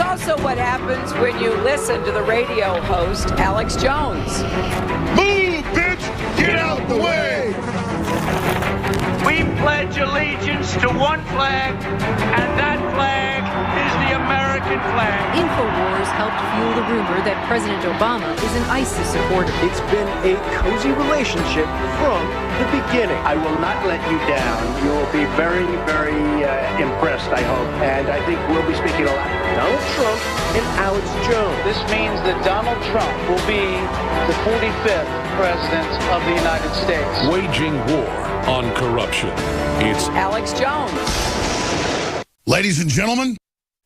also what happens when you listen to the radio host, Alex Jones. Move, bitch! Get out the way! We pledge allegiance to one flag, and that flag is the American flag. INFOWAR helped fuel the rumor that President Obama is an ISIS supporter. It's been a cozy relationship from the beginning. I will not let you down. You will be very, very impressed, I hope. And I think we'll be speaking a lot. Donald Trump and Alex Jones. This means that Donald Trump will be the 45th president of the United States. Waging war on corruption. It's Alex Jones. Ladies and gentlemen,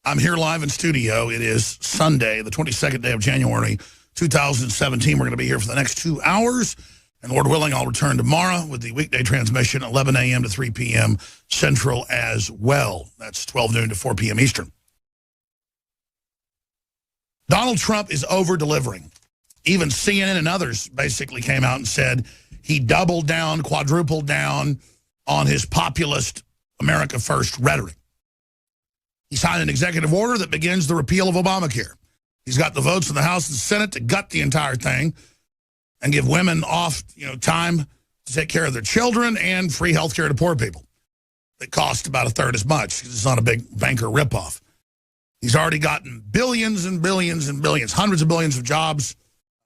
I'm here live in studio. It is Sunday, the 22nd day of January, 2017. We're going to be here for the next 2 hours. And Lord willing, I'll return tomorrow with the weekday transmission, 11 a.m. to 3 p.m. Central as well. That's 12 noon to 4 p.m. Eastern. Donald Trump is over-delivering. Even CNN and others basically came out and said he doubled down, quadrupled down on his populist America First rhetoric. He signed an executive order that begins the repeal of Obamacare. He's got the votes in the House and Senate to gut the entire thing and give women off, time to take care of their children and free health care to poor people. That cost about a third as much because it's not a big banker ripoff. He's already gotten billions and billions and billions, hundreds of billions of jobs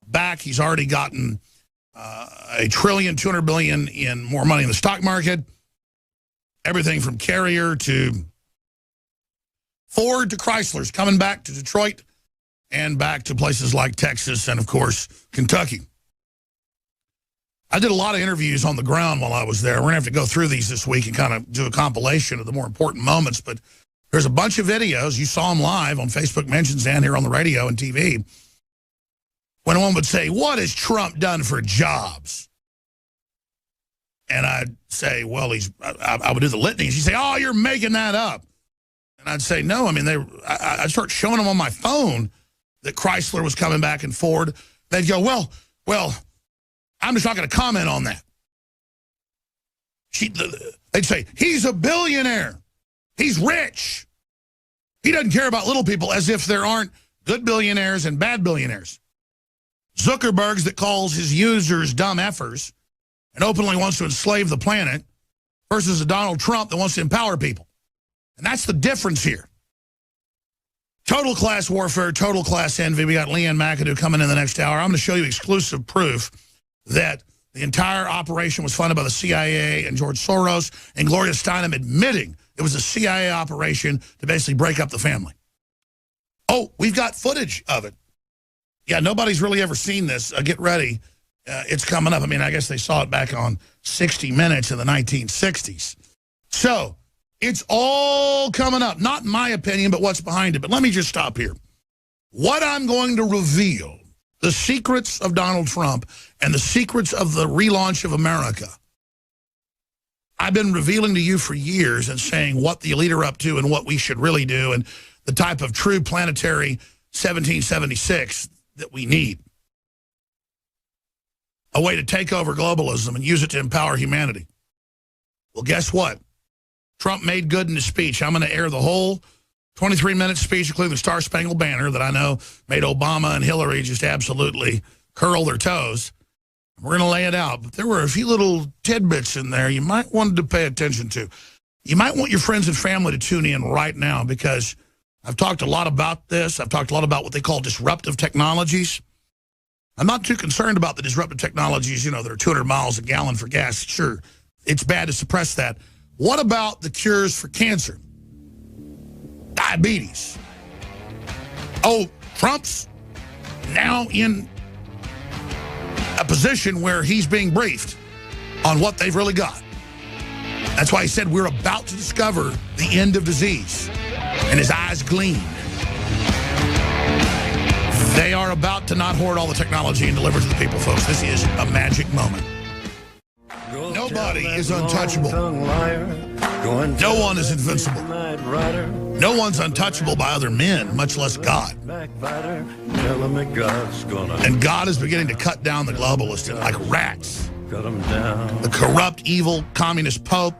back. He's already gotten $1 trillion, $200 billion in more money in the stock market. Everything from Carrier to Ford to Chrysler's coming back to Detroit and back to places like Texas and, of course, Kentucky. I did a lot of interviews on the ground while I was there. We're going to have to go through these this week and kind of do a compilation of the more important moments. But there's a bunch of videos. You saw them live on Facebook Mentions and here on the radio and TV. When one would say, what has Trump done for jobs? And I'd say, well, I would do the litanies. He'd say, oh, you're making that up. And I'd say, no, I mean, I'd start showing them on my phone that Chrysler was coming back and Ford. They'd go, well, I'm just not going to comment on that. They'd say, he's a billionaire. He's rich. He doesn't care about little people, as if there aren't good billionaires and bad billionaires. Zuckerberg's that calls his users dumb effers and openly wants to enslave the planet versus a Donald Trump that wants to empower people. And that's the difference here. Total class warfare, total class envy. We got Leanne McAdoo coming in the next hour. I'm going to show you exclusive proof that the entire operation was funded by the CIA and George Soros, and Gloria Steinem admitting it was a CIA operation to basically break up the family. Oh, we've got footage of it. Yeah, nobody's really ever seen this. Get ready. It's coming up. I mean, I guess they saw it back on 60 Minutes in the 1960s. So it's all coming up. Not my opinion, but what's behind it. But let me just stop here. What I'm going to reveal, the secrets of Donald Trump and the secrets of the relaunch of America, I've been revealing to you for years and saying what the elite are up to and what we should really do and the type of true planetary 1776 that we need. A way to take over globalism and use it to empower humanity. Well, guess what? Trump made good in his speech. I'm going to air the whole 23-minute speech, including the Star-Spangled Banner that I know made Obama and Hillary just absolutely curl their toes. We're going to lay it out. But there were a few little tidbits in there you might want to pay attention to. You might want your friends and family to tune in right now because I've talked a lot about this. I've talked a lot about what they call disruptive technologies. I'm not too concerned about the disruptive technologies, that are 200 miles a gallon for gas. Sure, it's bad to suppress that. What about the cures for cancer? Diabetes. Oh, Trump's now in a position where he's being briefed on what they've really got. That's why he said we're about to discover the end of disease. And his eyes gleamed. They are about to not hoard all the technology and deliver to the people, folks. This is a magic moment. Nobody is untouchable. No one is invincible. No one's untouchable by other men, much less God. And God is beginning to cut down the globalists like rats. The corrupt, evil, communist Pope,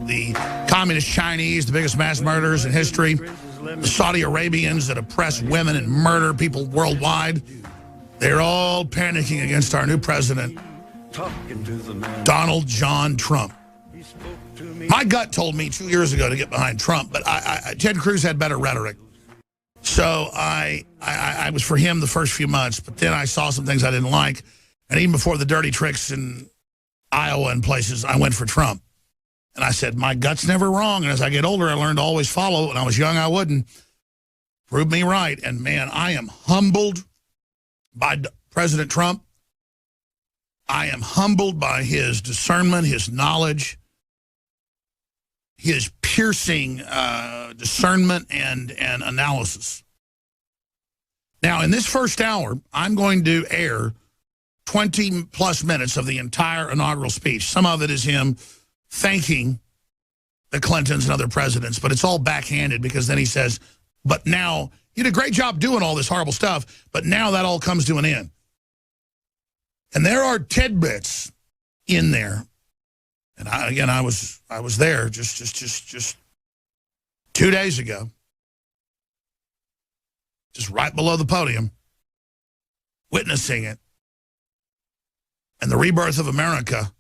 the communist Chinese, the biggest mass murderers in history, the Saudi Arabians that oppress women and murder people worldwide, they're all panicking against our new president, Donald John Trump. My gut told me 2 years ago to get behind Trump, but Ted Cruz had better rhetoric. So I was for him the first few months, but then I saw some things I didn't like. And even before the dirty tricks in Iowa and places, I went for Trump. And I said, my gut's never wrong. And as I get older, I learned to always follow. When I was young, I wouldn't. Proved me right. And, man, I am humbled by President Trump. I am humbled by his discernment, his knowledge, his piercing discernment and analysis. Now, in this first hour, I'm going to air 20-plus minutes of the entire inaugural speech. Some of it is him thanking the Clintons and other presidents, but it's all backhanded because then he says, but now, you did a great job doing all this horrible stuff, but now that all comes to an end. And there are tidbits in there. And I was there just 2 days ago, just right below the podium, witnessing it. And the rebirth of America,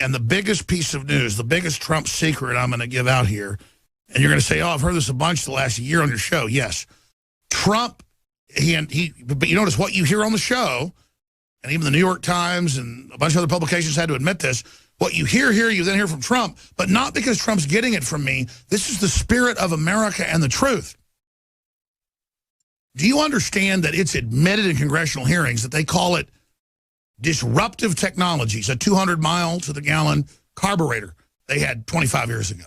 and the biggest piece of news, the biggest Trump secret I'm going to give out here, and you're going to say, oh, I've heard this a bunch the last year on your show. Yes. Trump, but you notice what you hear on the show, and even the New York Times and a bunch of other publications had to admit this, what you hear here, you then hear from Trump, but not because Trump's getting it from me. This is the spirit of America and the truth. Do you understand that it's admitted in congressional hearings that they call it disruptive technologies, a 200-mile-to-the-gallon carburetor they had 25 years ago.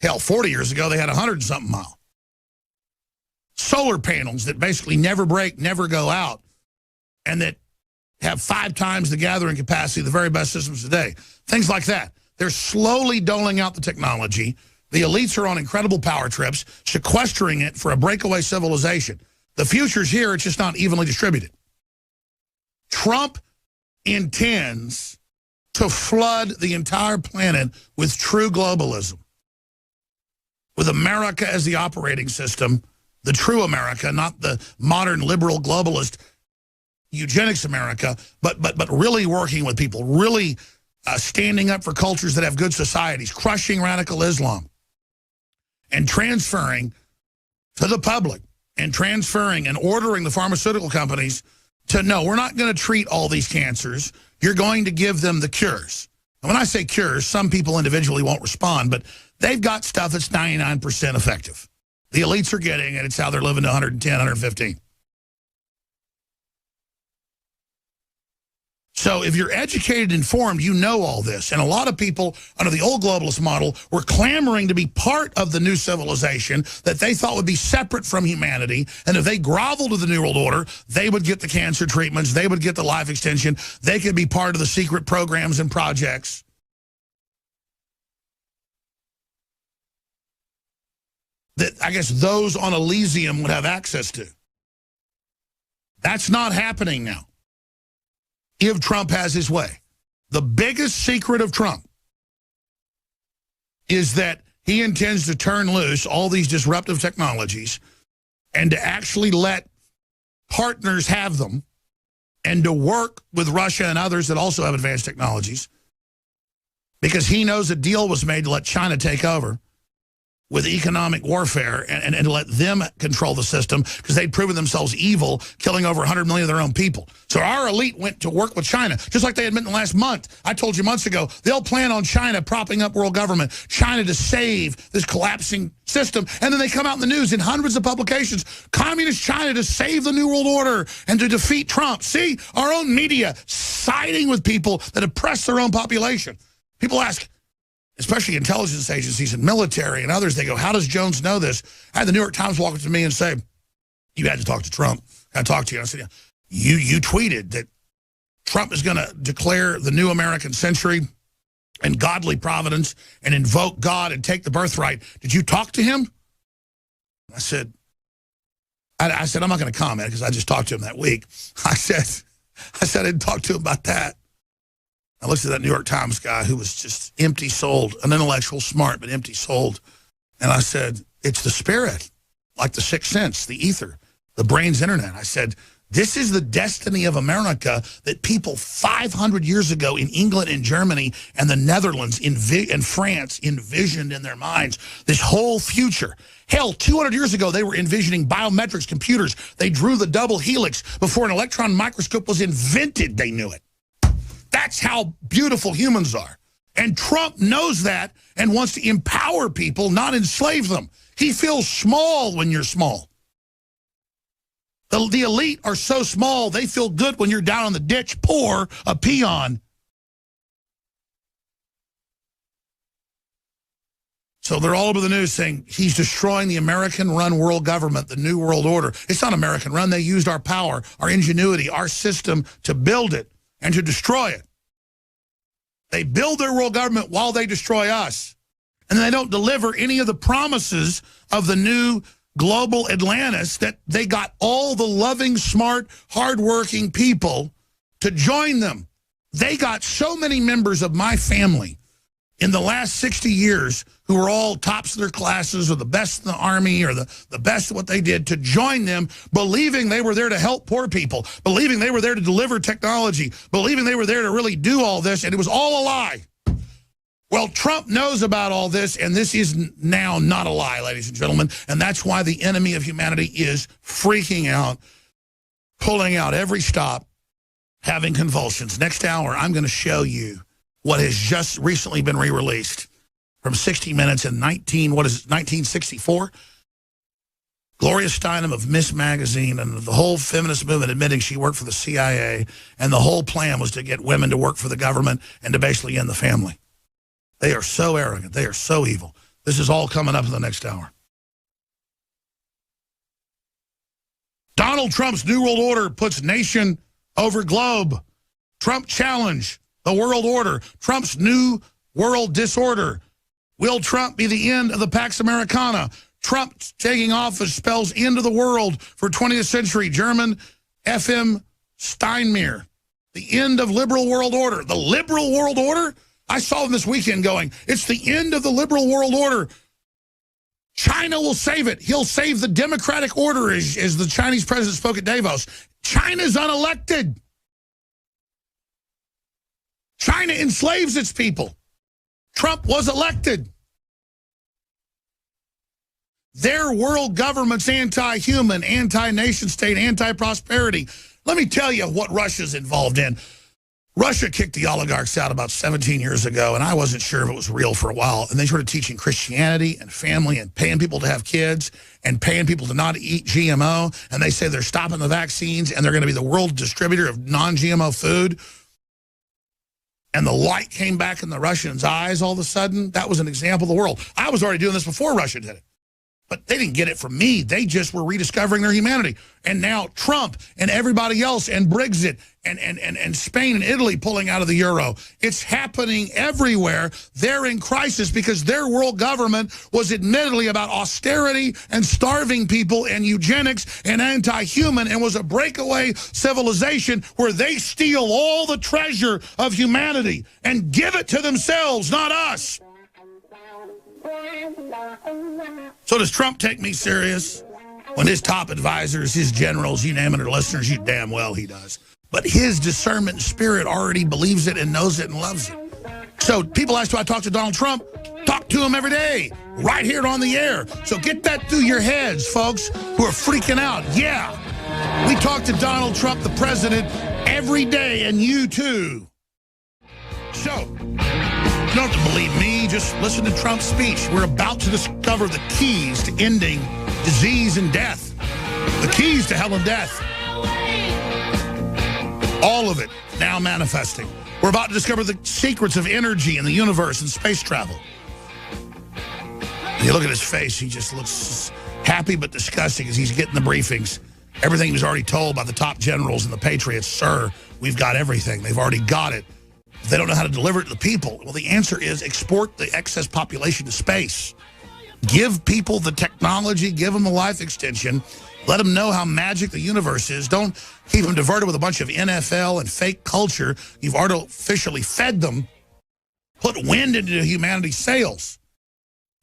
Hell, 40 years ago, they had 100-something mile. Solar panels that basically never break, never go out, and that have 5 times the gathering capacity of the very best systems today. Things like that. They're slowly doling out the technology. The elites are on incredible power trips, sequestering it for a breakaway civilization. The future's here, it's just not evenly distributed. Trump intends to flood the entire planet with true globalism, with America as the operating system, the true America, not the modern liberal globalist eugenics America, but really working with people, really standing up for cultures that have good societies, crushing radical Islam, and transferring to the public, and transferring and ordering the pharmaceutical companies to, no, we're not going to treat all these cancers. You're going to give them the cures. And when I say cures, some people individually won't respond, but they've got stuff that's 99% effective. The elites are getting it. It's how they're living to 110, 115. So if you're educated, informed, you know all this. And a lot of people under the old globalist model were clamoring to be part of the new civilization that they thought would be separate from humanity. And if they groveled to the New World Order, they would get the cancer treatments, they would get the life extension, they could be part of the secret programs and projects. That I guess those on Elysium would have access to. That's not happening now. If Trump has his way. The biggest secret of Trump is that he intends to turn loose all these disruptive technologies and to actually let partners have them and to work with Russia and others that also have advanced technologies, because he knows a deal was made to let China take over with economic warfare and let them control the system because they'd proven themselves evil, killing over 100 million of their own people. So our elite went to work with China, just like they admit in the last month. I told you months ago, they'll plan on China propping up world government, China to save this collapsing system. And then they come out in the news in hundreds of publications, communist China to save the New World Order and to defeat Trump. See, our own media siding with people that oppress their own population. People ask, especially intelligence agencies and military and others, they go, how does Jones know this? I had the New York Times walk up to me and say, you had to talk to Trump. I talked to you. I said, yeah. You tweeted that Trump is going to declare the new American century and godly providence and invoke God and take the birthright. Did you talk to him? I said, I'm not going to comment because I just talked to him that week. I said, I didn't talk to him about that. I looked at that New York Times guy who was just empty-souled, an intellectual, smart, but empty-souled. And I said, It's the spirit, like the sixth sense, the ether, the brain's internet. I said, this is the destiny of America that people 500 years ago in England and Germany and the Netherlands and France envisioned in their minds, this whole future. Hell, 200 years ago, they were envisioning biometrics computers. They drew the double helix before an electron microscope was invented. They knew it. That's how beautiful humans are. And Trump knows that and wants to empower people, not enslave them. He feels small when you're small. The elite are so small, they feel good when you're down in the ditch, poor, a peon. So they're all over the news saying he's destroying the American-run world government, the New World Order. It's not American-run. They used our power, our ingenuity, our system to build it and to destroy it. They build their world government while they destroy us. And they don't deliver any of the promises of the new global Atlantis that they got all the loving, smart, hardworking people to join them. They got so many members of my family in the last 60 years who were all tops of their classes or the best in the Army or the best at what they did to join them, believing they were there to help poor people, believing they were there to deliver technology, believing they were there to really do all this, and it was all a lie. Well, Trump knows about all this, and this is now not a lie, ladies and gentlemen, and that's why the enemy of humanity is freaking out, pulling out every stop, having convulsions. Next hour, I'm going to show you what has just recently been re-released from 60 Minutes in 1964. Gloria Steinem of Miss Magazine and the whole feminist movement admitting she worked for the CIA, and the whole plan was to get women to work for the government and to basically end the family. They are so arrogant. They are so evil. This is all coming up in the next hour. Donald Trump's New World Order puts nation over globe. Trump challenge the world order. Trump's New World Disorder. Will Trump be the end of the Pax Americana? Trump taking office spells end of the world for 20th century. German F.M. Steinmeier. The end of liberal world order. The liberal world order? I saw them this weekend going, it's the end of the liberal world order. China will save it. He'll save the democratic order, as the Chinese president spoke at Davos. China's unelected. China enslaves its people. Trump was elected. Their world government's anti-human, anti-nation state, anti-prosperity. Let me tell you what Russia's involved in. Russia kicked the oligarchs out about 17 years ago, and I wasn't sure if it was real for a while. And they started teaching Christianity and family and paying people to have kids and paying people to not eat GMO. And they say they're stopping the vaccines and they're going to be the world distributor of non-GMO food. And the light came back in the Russians' eyes all of a sudden. That was an example of the world. I was already doing this before Russia did it. But they didn't get it from me. They just were rediscovering their humanity. And now Trump and everybody else and Brexit and Spain and Italy pulling out of the euro. It's happening everywhere. They're in crisis because their world government was admittedly about austerity and starving people and eugenics and anti-human and was a breakaway civilization where they steal all the treasure of humanity and give it to themselves, not us. So does Trump take me serious? When his top advisors, his generals, you name it, are listeners, you damn well he does. But his discernment spirit already believes it and knows it and loves it. So people ask, do I talk to Donald Trump? Talk to him every day, right here on the air. So get that through your heads, folks, who are freaking out. Yeah, we talk to Donald Trump, the president, every day, and you too. So, you don't have to believe me, just listen to Trump's speech. We're about to discover the keys to ending disease and death. The keys to hell and death. All of it now manifesting. We're about to discover the secrets of energy in the universe and space travel. You look at his face, he just looks happy but disgusting as he's getting the briefings. Everything he was already told by the top generals and the Patriots, sir, we've got everything. They've already got it. They don't know how to deliver it to the people. Well, the answer is export the excess population to space. Give people the technology, give them the life extension, let them know how magic the universe is. Don't keep them diverted with a bunch of NFL and fake culture. You've artificially fed them. Put wind into humanity's sails.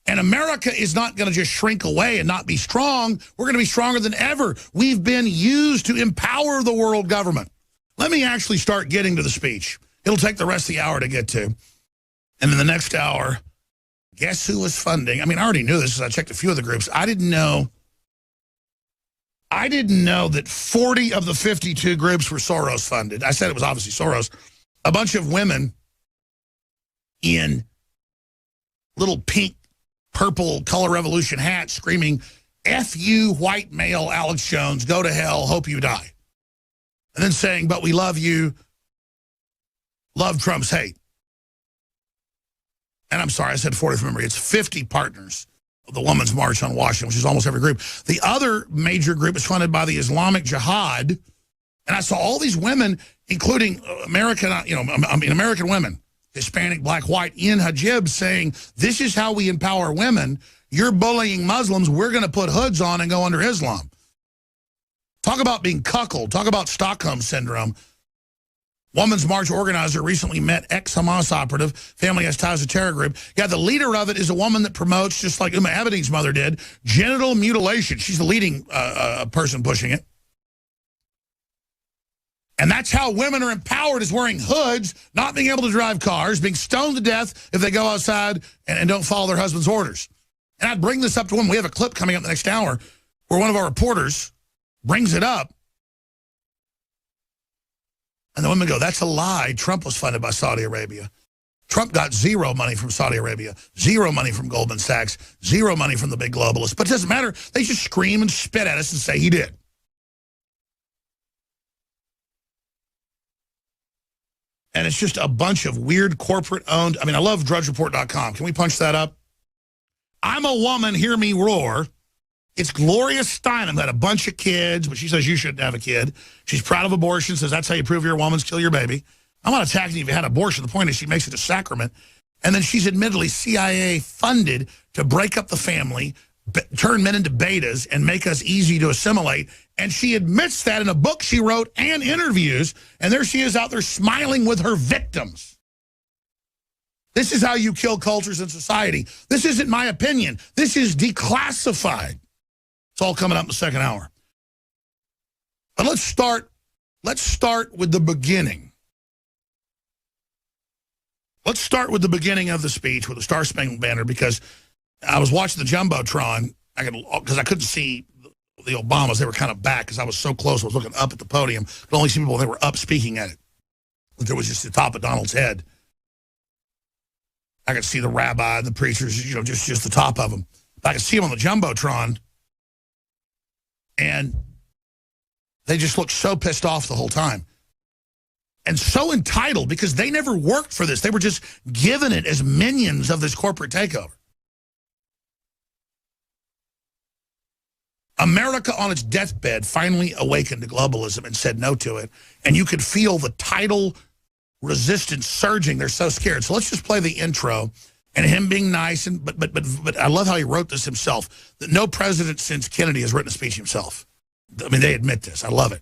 And America is not going to just shrink away and not be strong. We're going to be stronger than ever. We've been used to empower the world government. Let me actually start getting to the speech. It'll take the rest of the hour to get to. And in the next hour, guess who was funding? I mean, I already knew this because I checked a few of the groups. I didn't know that 40 of the 52 groups were Soros funded. I said it was obviously Soros. A bunch of women in little pink, purple color revolution hats screaming, F you, white male Alex Jones, go to hell, hope you die. And then saying, but we love you, love Trump's hate. And I'm sorry, I said 40 from memory. It's 50 partners of the Women's March on Washington, which is almost every group. The other major group is funded by the Islamic Jihad. And I saw all these women, including American women, Hispanic, black, white, in hijab, saying, this is how we empower women. You're bullying Muslims. We're going to put hoods on and go under Islam. Talk about being cuckolded. Talk about Stockholm Syndrome. Women's March organizer recently met ex-Hamas operative. Family has ties to terror group. Yeah, the leader of it is a woman that promotes, just like Uma Abedin's mother did, genital mutilation. She's the leading person pushing it. And that's how women are empowered, is wearing hoods, not being able to drive cars, being stoned to death if they go outside and don't follow their husband's orders. And I'd bring this up to women. We have a clip coming up the next hour where one of our reporters brings it up. And the women go, that's a lie. Trump was funded by Saudi Arabia. Trump got zero money from Saudi Arabia, zero money from Goldman Sachs, zero money from the big globalists. But it doesn't matter. They just scream and spit at us and say he did. And it's just a bunch of weird corporate-owned. I mean, I love drudgereport.com. Can we punch that up? I'm a woman, hear me roar. It's Gloria Steinem, had a bunch of kids, but she says you shouldn't have a kid. She's proud of abortion, says that's how you prove you're a woman, kill your baby. I'm not attacking you if you had abortion. The point is she makes it a sacrament. And then she's admittedly CIA funded to break up the family, turn men into betas, and make us easy to assimilate. And she admits that in a book she wrote and interviews, and there she is out there smiling with her victims. This is how you kill cultures in society. This isn't my opinion. This is declassified. It's all coming up in the second hour. But let's start with the beginning. Let's start with the beginning of the speech with the Star Spangled Banner, because I was watching the Jumbotron because I couldn't see the Obamas. They were kind of back because I was so close. I was looking up at the podium, but only see people that were up speaking at it. But there was just the top of Donald's head. I could see the rabbi and the preachers, just the top of them. But I could see them on the Jumbotron. And they just looked so pissed off the whole time. And so entitled, because they never worked for this. They were just given it as minions of this corporate takeover. America on its deathbed finally awakened to globalism and said no to it. And you could feel the tidal resistance surging. They're so scared. So let's just play the intro. And him being nice, but I love how he wrote this himself, that no president since Kennedy has written a speech himself. I mean, they admit this. I love it.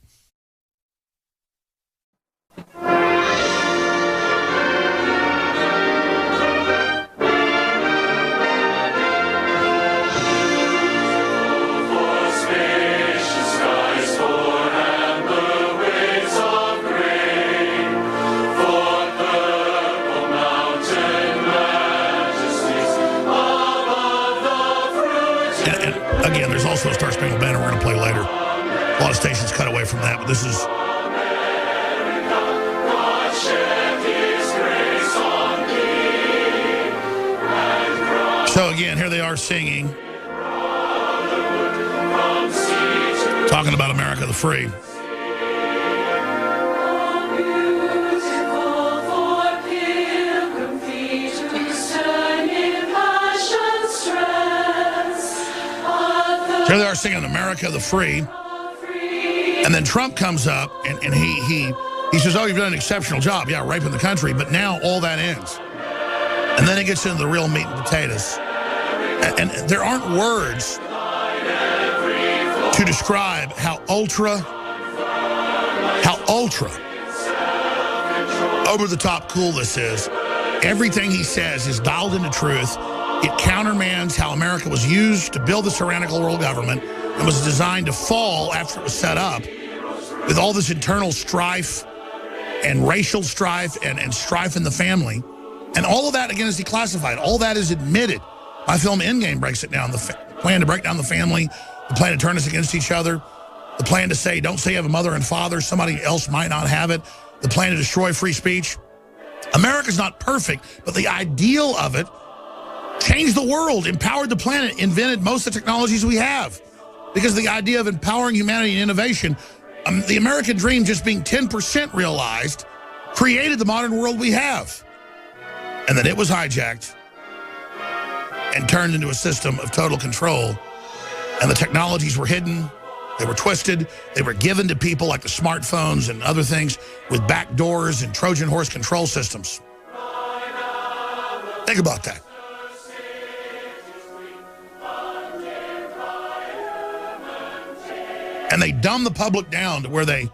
Again, there's also a Star Spangled Banner we're going to play later. A lot of stations cut away from that, but this is... So again, here they are singing, talking about America the Free. Here they are singing America the Free. And then Trump comes up and he says, oh, you've done an exceptional job. Yeah, raping the country. But now all that ends. And then it gets into the real meat and potatoes. And there aren't words to describe how ultra over the top cool this is. Everything he says is dialed into truth. It countermands how America was used to build this tyrannical world government and was designed to fall after it was set up with all this internal strife and racial strife and strife in the family. And all of that, again, is declassified. All that is admitted. My film Endgame breaks it down. The plan to break down the family, the plan to turn us against each other, the plan to say, don't say you have a mother and father, somebody else might not have it, the plan to destroy free speech. America's not perfect, but the ideal of it changed the world, empowered the planet, invented most of the technologies we have. Because the idea of empowering humanity and innovation, the American dream just being 10% realized, created the modern world we have. And then it was hijacked and turned into a system of total control. And the technologies were hidden, they were twisted, they were given to people like the smartphones and other things with back doors and Trojan horse control systems. Think about that. And they dumb the public down to where they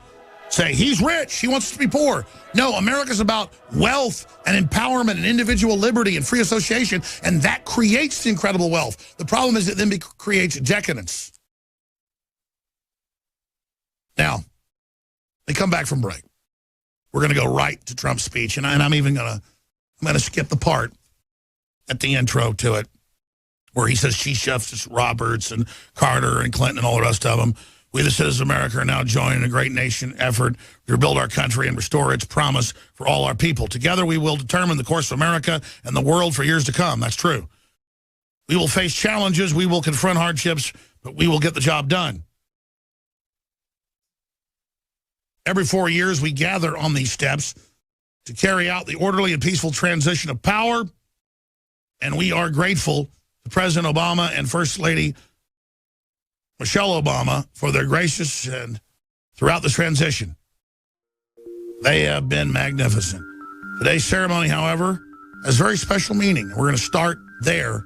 say, he's rich, he wants us to be poor. No, America's about wealth and empowerment and individual liberty and free association, and that creates the incredible wealth. The problem is it then creates decadence. Now, they come back from break. We're going to go right to Trump's speech, and I'm even going to skip the part at the intro to it where he says Chief Justice Roberts and Carter and Clinton and all the rest of them, we, the citizens of America, are now joining a great nation effort to rebuild our country and restore its promise for all our people. Together, we will determine the course of America and the world for years to come. That's true. We will face challenges. We will confront hardships, but we will get the job done. Every 4 years, we gather on these steps to carry out the orderly and peaceful transition of power, and we are grateful to President Obama and First Lady Michelle Obama for their gracious and throughout this transition. They have been magnificent. Today's ceremony, however, has very special meaning. We're going to start there.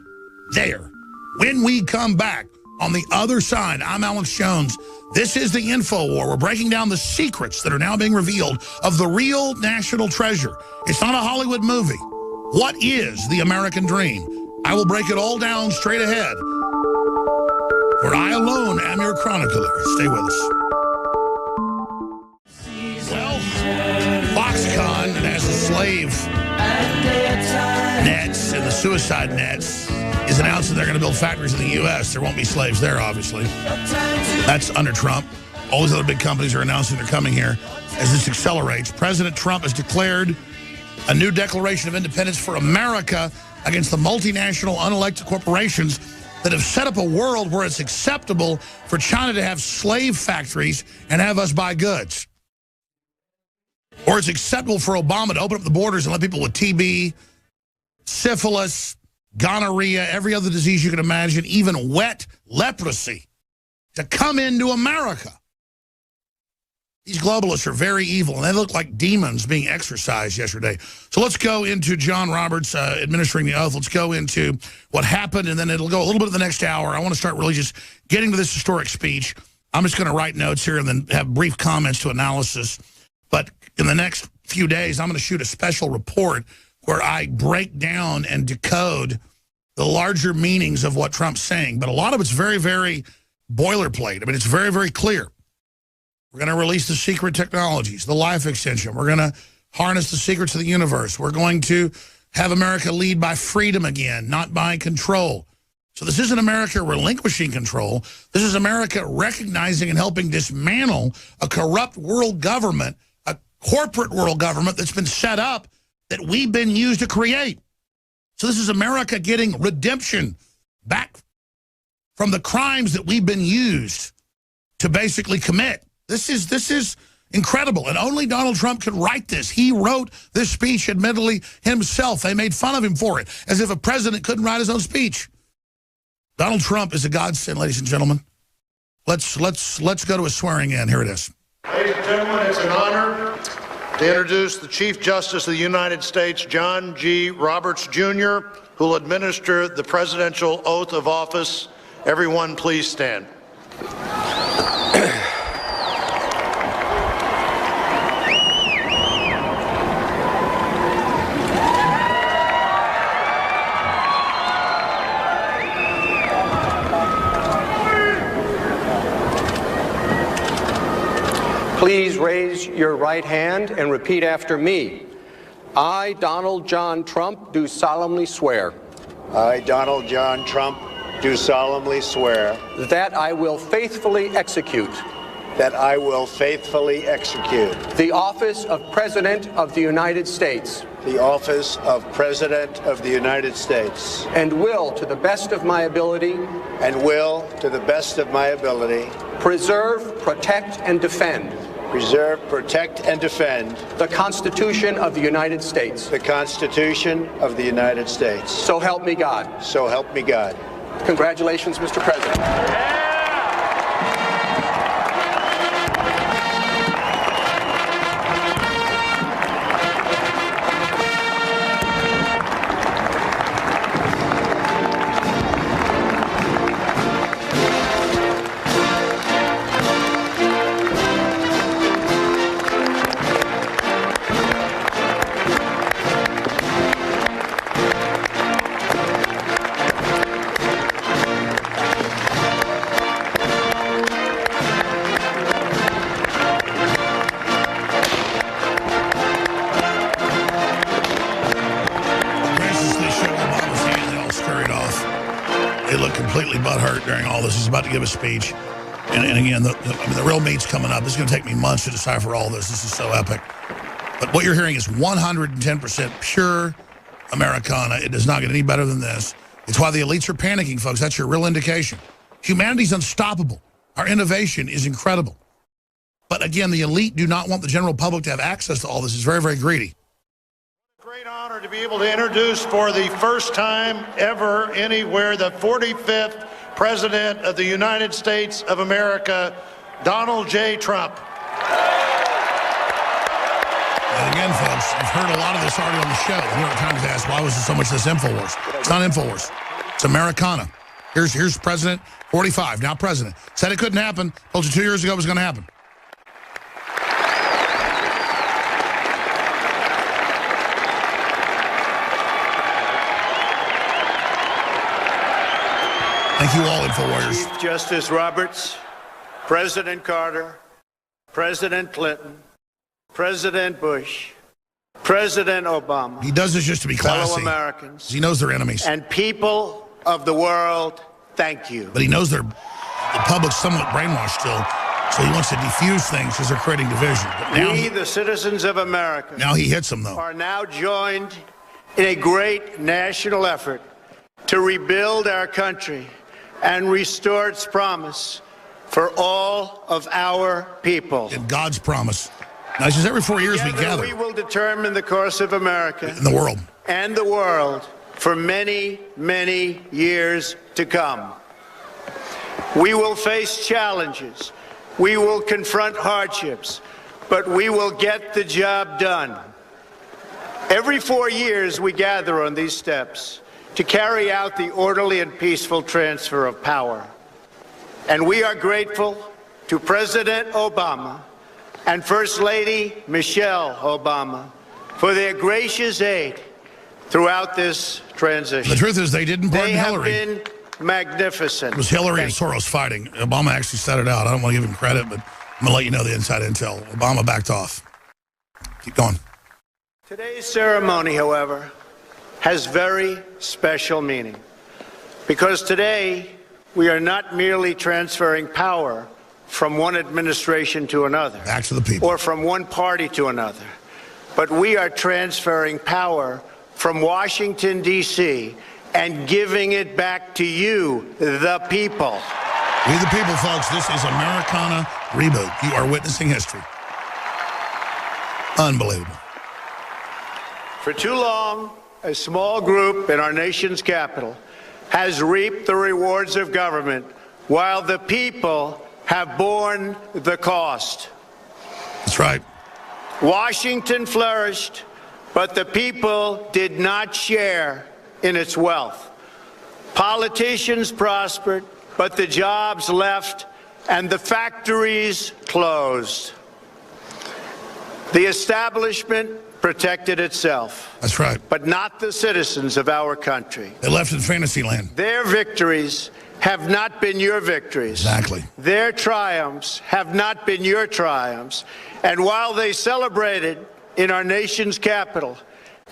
When we come back on the other side, I'm Alex Jones. This is the InfoWar. We're breaking down the secrets that are now being revealed of the real national treasure. It's not a Hollywood movie. What is the American dream? I will break it all down straight ahead. For I alone am your chronicler. Stay with us. Well, Foxconn has the slave nets and the suicide nets is announcing they're going to build factories in the U.S. There won't be slaves there, obviously. That's under Trump. All these other big companies are announcing they're coming here as this accelerates. President Trump has declared a new Declaration of Independence for America against the multinational unelected corporations that have set up a world where it's acceptable for China to have slave factories and have us buy goods. Or it's acceptable for Obama to open up the borders and let people with TB, syphilis, gonorrhea, every other disease you can imagine, even wet leprosy, to come into America. These globalists are very evil, and they look like demons being exorcised yesterday. So let's go into John Roberts administering the oath. Let's go into what happened, and then it'll go a little bit of the next hour. I want to start really just getting to this historic speech. I'm just going to write notes here and then have brief comments to analysis. But in the next few days, I'm going to shoot a special report where I break down and decode the larger meanings of what Trump's saying. But a lot of it's very, very boilerplate. I mean, it's very, very clear. We're going to release the secret technologies, the life extension. We're going to harness the secrets of the universe. We're going to have America lead by freedom again, not by control. So this isn't America relinquishing control. This is America recognizing and helping dismantle a corrupt world government, a corporate world government that's been set up that we've been used to create. So this is America getting redemption back from the crimes that we've been used to basically commit. This is incredible, and only Donald Trump could write this. He wrote this speech, admittedly, himself. They made fun of him for it, as if a president couldn't write his own speech. Donald Trump is a godsend, ladies and gentlemen. Let's go to a swearing in. Here it is. Ladies and gentlemen, it's an honor to introduce the Chief Justice of the United States, John G. Roberts, Jr., who will administer the presidential oath of office. Everyone, please stand. Please raise your right hand and repeat after me. I, Donald John Trump, do solemnly swear. I, Donald John Trump, do solemnly swear that I will faithfully execute that I will faithfully execute the office of President of the United States the office of President of the United States and will, to the best of my ability, preserve, protect, and defend the Constitution of the United States. The Constitution of the United States. So help me God. So help me God. Congratulations, Mr. President. Completely butthurt during all this. He's about to give a speech. And again, the real meat's coming up. It's going to take me months to decipher all this. This is so epic. But what you're hearing is 110% pure Americana. It does not get any better than this. It's why the elites are panicking, folks. That's your real indication. Humanity's unstoppable. Our innovation is incredible. But again, the elite do not want the general public to have access to all this. It's very, very greedy. Great honor to be able to introduce for the first time ever anywhere the 45th President of the United States of America, Donald J. Trump. And again, folks, you've heard a lot of this already on the show. The New York Times asked, why was there so much of this INFOWARS? It's not INFOWARS. It's Americana. Here's President, 45, now President. Said it couldn't happen. Told you 2 years ago it was going to happen. Thank you all, InfoWarriors. Chief Justice Roberts, President Carter, President Clinton, President Bush, President Obama. He does this just to be classy. Fellow Americans. He knows they're enemies. And people of the world, thank you. But he knows the public's somewhat brainwashed still, so he wants to defuse things because they're creating division. But now we, the citizens of America, now he hits them, though, are now joined in a great national effort to rebuild our country and restore its promise for all of our people. And God's promise. Now, it's just every 4 years we gather. We will determine the course of America in the world. And the world for many, many years to come. We will face challenges. We will confront hardships, but we will get the job done. Every 4 years we gather on these steps to carry out the orderly and peaceful transfer of power. And we are grateful to President Obama and First Lady Michelle Obama for their gracious aid throughout this transition. The truth is they didn't pardon Hillary. They have been magnificent. It was Hillary and Soros fighting. Obama actually set it out. I don't want to give him credit, but I'm going to let you know the inside intel. Obama backed off. Keep going. Today's ceremony, however, has very special meaning, because today we are not merely transferring power from one administration to another, back to the people, or from one party to another, but we are transferring power from Washington, D.C., and giving it back to you, the people. We the people, folks. This is Americana Reboot. You are witnessing history. Unbelievable. For too long, a small group in our nation's capital has reaped the rewards of government while the people have borne the cost. That's right. Washington flourished, but the people did not share in its wealth. Politicians prospered, but the jobs left and the factories closed. The establishment protected itself. That's right. But not the citizens of our country. They left in fantasy land. Their victories have not been your victories. Exactly. Their triumphs have not been your triumphs. And while they celebrated in our nation's capital,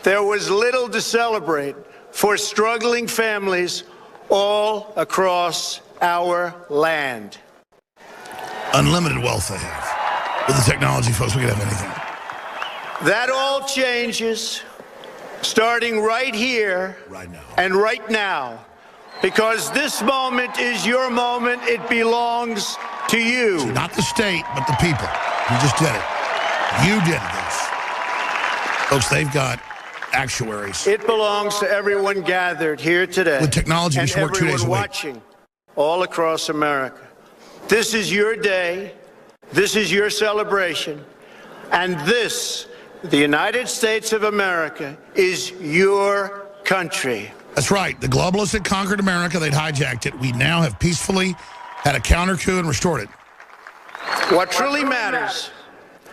there was little to celebrate for struggling families all across our land. Unlimited wealth they have. With the technology, folks, we could have anything. That all changes starting right here, Right now. and right now, because this moment is your moment. It belongs to you. Not the state, but the people. You just did it. You did this. Folks, they've got actuaries. It belongs to everyone gathered here today. With technology, we and should work 2 days a everyone week. watching all across America. This is your day. This is your celebration. And this, the United States of America, is your country. That's right. The globalists had conquered America. They'd hijacked it. We now have peacefully had a counter coup and restored it. What truly matters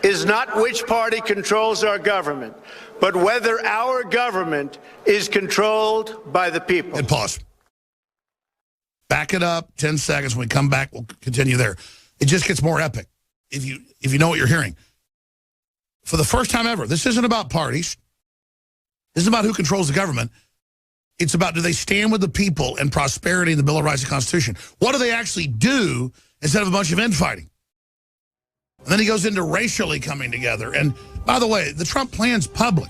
is not which party controls our government, but whether our government is controlled by the people. And pause. Back it up 10 seconds. When we come back, we'll continue there. It just gets more epic if you know what you're hearing. For the first time ever, this isn't about parties. This is about who controls the government. It's about, do they stand with the people and prosperity in the Bill of Rights and Constitution? What do they actually do instead of a bunch of infighting? And then he goes into racially coming together. And by the way, the Trump plan's public.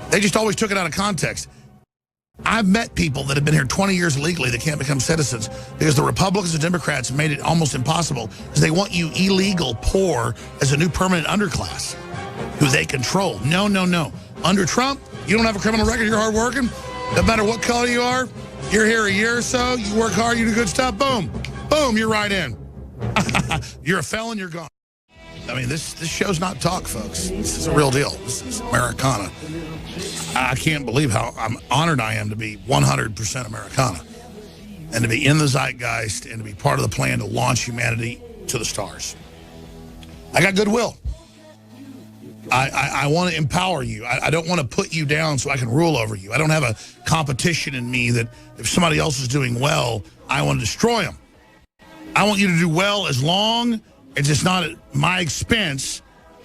They just always took it out of context. I've met people that have been here 20 years legally that can't become citizens because the Republicans and Democrats made it almost impossible because they want you illegal, poor, as a new permanent underclass who they control. No, no, no. Under Trump, you don't have a criminal record, you're hardworking. No matter what color you are, you're here a year or so, you work hard, you do good stuff, boom. Boom, you're right in. You're a felon, you're gone. I mean, this show's not talk, folks. This is a real deal. This is Americana. I can't believe how honored I am to be 100% Americana and to be in the zeitgeist and to be part of the plan to launch humanity to the stars. I got goodwill. I want to empower you. I don't want to put you down so I can rule over you. I don't have a competition in me that if somebody else is doing well, I want to destroy them. I want you to do well as long as it's not at my expense.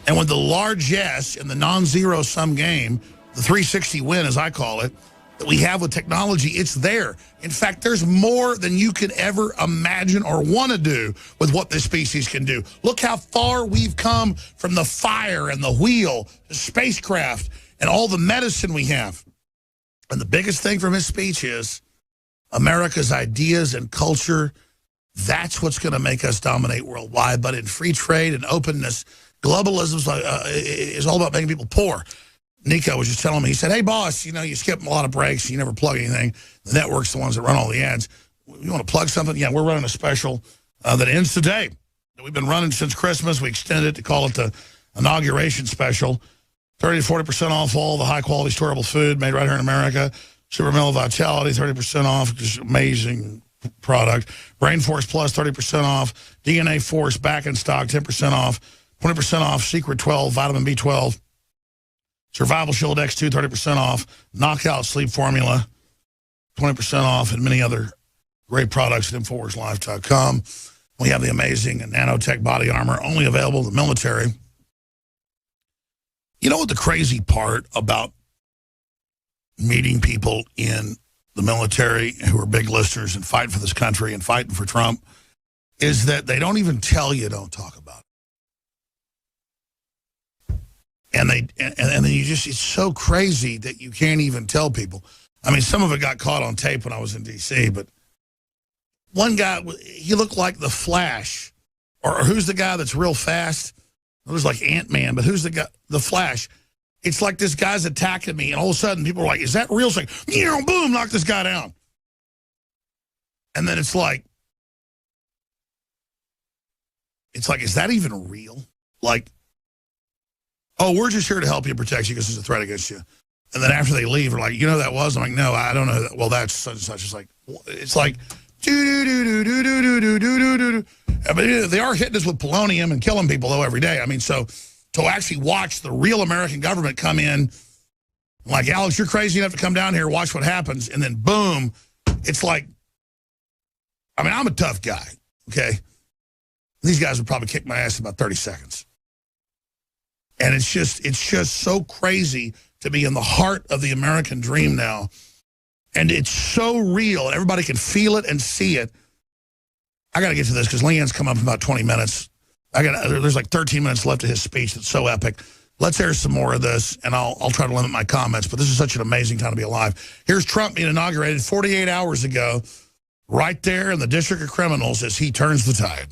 And with the largesse and the non-zero sum game, the 360 win, as I call it, that we have with technology, it's there. In fact, there's more than you could ever imagine or want to do with what this species can do. Look how far we've come from the fire and the wheel, the spacecraft, and all the medicine we have. And the biggest thing from his speech is America's ideas and culture. That's what's going to make us dominate worldwide. But in free trade and openness, globalism is all about making people poor. Nico was just telling me, he said, hey, boss, you know, you skip a lot of breaks. You never plug anything. The network's the ones that run all the ads. You want to plug something? Yeah, we're running a special that ends today. We've been running since Christmas. We extended it to call it the inauguration special. 30 to 40% off all the high-quality, storable food made right here in America. Super Mill Vitality, 30% off. Just amazing product. Brain Force Plus, 30% off. DNA Force back in stock, 10% off. 20% off Secret 12, Vitamin B12. Survival Shield X2, 30% off. Knockout Sleep Formula, 20% off, and many other great products at InfoWarsLife.com. We have the amazing nanotech body armor, only available to the military. You know what the crazy part about meeting people in the military who are big listeners and fighting for this country and fighting for Trump is that they don't even tell you don't talk about it. And then you just, it's so crazy that you can't even tell people. I mean, some of it got caught on tape when I was in D.C., but one guy, he looked like the Flash. Or who's the guy that's real fast? It was like Ant-Man, but who's the guy, the Flash? It's like this guy's attacking me, and all of a sudden people are like, is that real? It's like, boom, knock this guy down. And then it's like, is that even real? Like, oh, we're just here to help you, protect you because there's a threat against you. And then after they leave, they're like, you know who that was? I'm like, no, I don't know that. Well, that's such and such. It's like, do-do-do-do-do-do-do-do-do-do. But they are hitting us with polonium and killing people, though, every day. I mean, so to actually watch the real American government come in, like, Alex, you're crazy enough to come down here, watch what happens, and then boom, it's like I mean, I'm a tough guy, okay? These guys would probably kick my ass in about 30 seconds. And it's just so crazy to be in the heart of the American dream now. And it's so real. Everybody can feel it and see it. I got to get to this because Leanne's come up in about 20 minutes. There's like 13 minutes left of his speech that's so epic. Let's hear some more of this, and I'll try to limit my comments, but this is such an amazing time to be alive. Here's Trump being inaugurated 48 hours ago, right there in the District of Criminals as he turns the tide.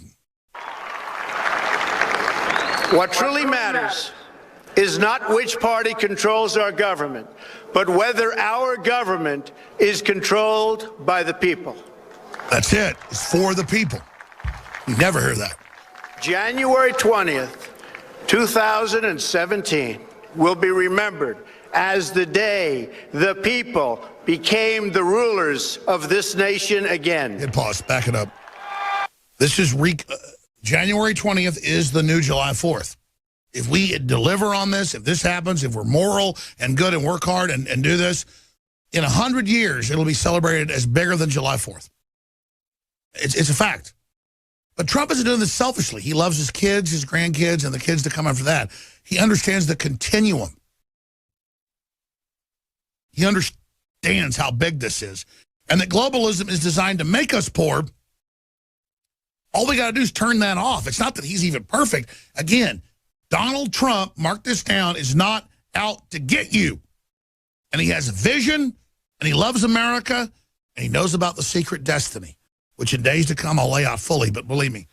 What truly matters is not which party controls our government, but whether our government is controlled by the people. That's it. It's for the people. You never hear that. January 20th, 2017 will be remembered as the day the people became the rulers of this nation again. Hit pause. Back it up. This is January 20th is the new July 4th. If we deliver on this, if this happens, if we're moral and good and work hard and do this, in 100 years, it'll be celebrated as bigger than July 4th. It's a fact. But Trump isn't doing this selfishly. He loves his kids, his grandkids, and the kids to come after that. He understands the continuum. He understands how big this is. And that globalism is designed to make us poor. All we got to do is turn that off. It's not that he's even perfect. Again, Donald Trump, mark this down, is not out to get you. And he has a vision, and he loves America, and he knows about the secret destiny, which in days to come I'll lay out fully. But believe me,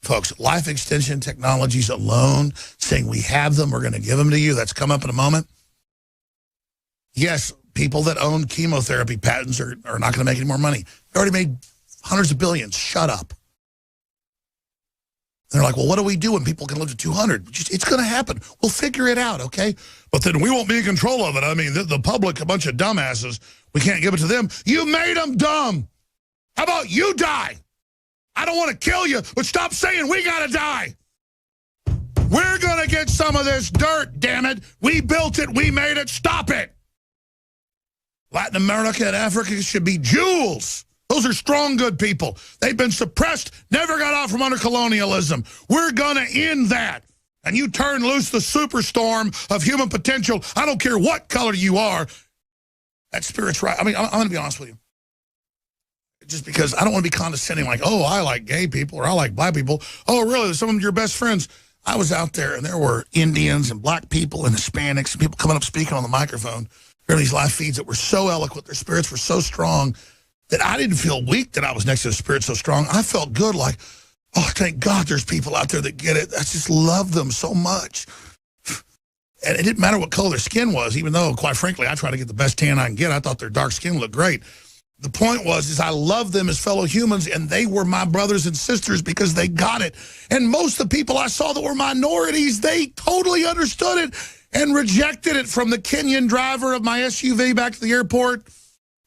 folks, life extension technologies alone, saying we have them, we're going to give them to you, that's come up in a moment. Yes, people that own chemotherapy patents are not going to make any more money. They already made hundreds of billions. Shut up. They're like, well, what do we do when people can live to 200? It's going to happen. We'll figure it out, okay? But then we won't be in control of it. I mean, the public, a bunch of dumbasses, we can't give it to them. You made them dumb. How about you die? I don't want to kill you, but stop saying we got to die. We're going to get some of this dirt, damn it. We built it. We made it. Stop it. Latin America and Africa should be jewels. Those are strong, good people. They've been suppressed, never got out from under colonialism. We're going to end that. And you turn loose the superstorm of human potential. I don't care what color you are. That spirit's right. I mean, I'm going to be honest with you. Just because I don't want to be condescending like, oh, I like gay people or I like black people. Oh, really? Some of your best friends. I was out there and there were Indians and black people and Hispanics and people coming up speaking on the microphone. There were these live feeds that were so eloquent. Their spirits were so strong that I didn't feel weak that I was next to a spirit so strong. I felt good like, oh, thank God there's people out there that get it. I just love them so much. And it didn't matter what color their skin was, even though, quite frankly, I try to get the best tan I can get. I thought their dark skin looked great. The point was I love them as fellow humans, and they were my brothers and sisters because they got it. And most of the people I saw that were minorities, they totally understood it and rejected it, from the Kenyan driver of my SUV back to the airport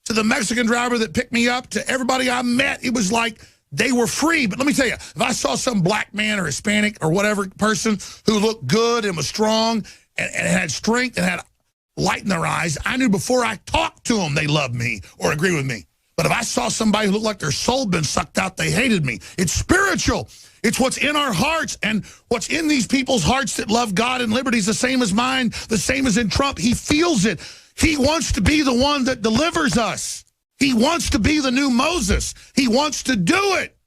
to the Mexican driver that picked me up to everybody I met. It was like they were free. But let me tell you, if I saw some black man or Hispanic or whatever person who looked good and was strong and had strength and had light in their eyes, I knew before I talked to them they loved me or agreed with me. But if I saw somebody who looked like their soul had been sucked out, they hated me. It's spiritual. It's what's in our hearts, and what's in these people's hearts that love God and liberty is the same as mine, the same as in Trump. He feels it. He wants to be the one that delivers us. He wants to be the new Moses. He wants to do it.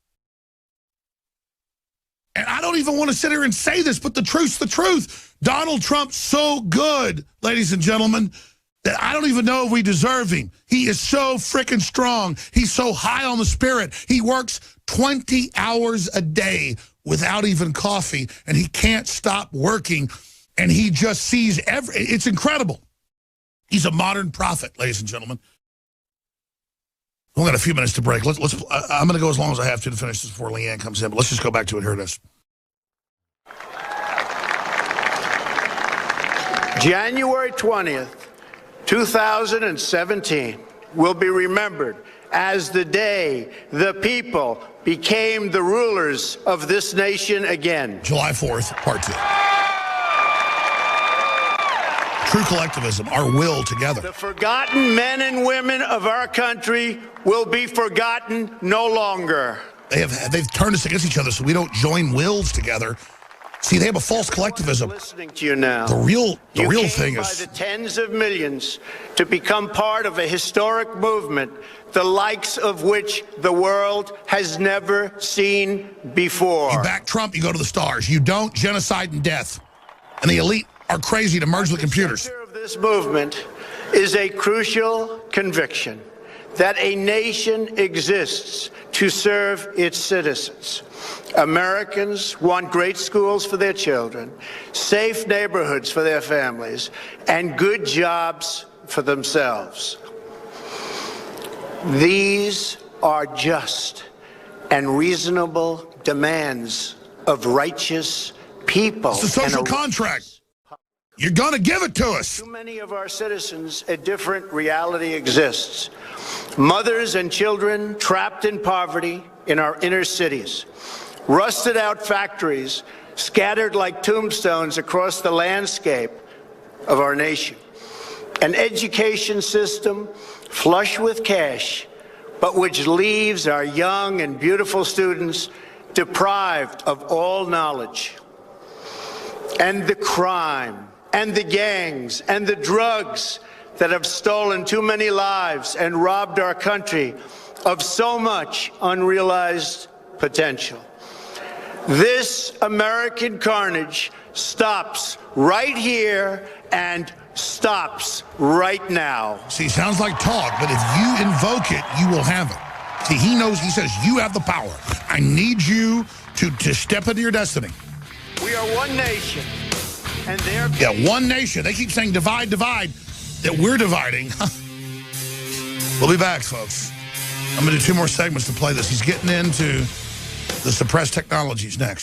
And I don't even want to sit here and say this, but the truth's the truth. Donald Trump's so good, ladies and gentlemen, that I don't even know if we deserve him. He is so freaking strong. He's so high on the spirit. He works 20 hours a day without even coffee, and he can't stop working, and he just sees it's incredible. He's a modern prophet, ladies and gentlemen. We've got a few minutes to break. I'm going to go as long as I have to finish this before Leanne comes in, but let's just go back to it. Here it is. January 20th, 2017 will be remembered as the day the people became the rulers of this nation again. July 4th, part 2. true collectivism, our will together. The forgotten men and women of our country will be forgotten no longer. They've turned us against each other so we don't join wills together. See, they have a false collectivism. Listening to you now. The real You thing came is by the tens of millions to become part of a historic movement, the likes of which the world has never seen before. you back Trump, you go to the stars. You don't, genocide and death. And the elite are crazy to merge with computers. The center of this movement is a crucial conviction that a nation exists to serve its citizens. Americans want great schools for their children, safe neighborhoods for their families, and good jobs for themselves. These are just and reasonable demands of righteous people. It's a social contract. You're going to give it to us. Too many of our citizens, a different reality exists. Mothers and children trapped in poverty in our inner cities. Rusted out factories scattered like tombstones across the landscape of our nation. An education system flush with cash, but which leaves our young and beautiful students deprived of all knowledge. And the crime, and the gangs, and the drugs that have stolen too many lives and robbed our country of so much unrealized potential. This American carnage stops right here and stops right now. See, sounds like talk, but if you invoke it, you will have it. See, he knows, he says, you have the power. I need you to step into your destiny. We are one nation, and they're... Yeah, one nation. They keep saying divide, divide, that we're dividing. We'll be back, folks. I'm going to do 2 more segments to play this. He's getting into the suppressed technologies next.